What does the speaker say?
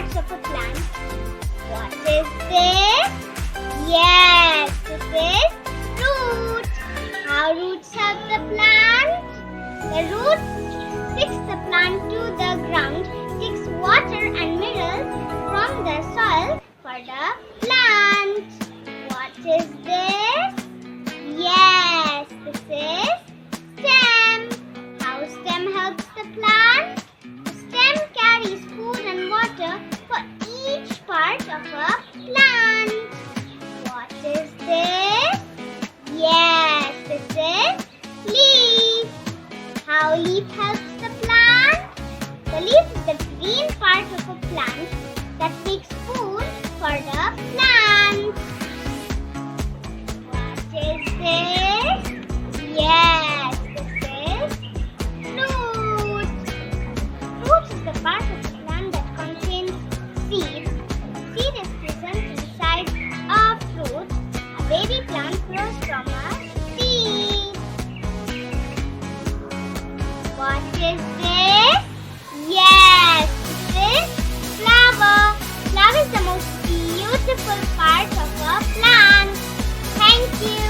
parts of a plant. What is this? Yes, this is root. How roots help the plant? The roots fix the plant to the ground, takes water and minerals from the soil for the plant. What is this? Yes, this is stem. How stem helps the plant? The stem carries food and water for each part of a plant. What is this? Yes, this is leaf. How leaf helps the plant? The leaf is the green part of a plant that makes food for the plant. What is this? Yes, this is fruit. Fruit is the part of the plant that contains seed. Seed is present inside a fruit. A baby plant grows from a seed. What is this? Yes, this is flower. Flower is the most beautiful part of a plant. Thank you.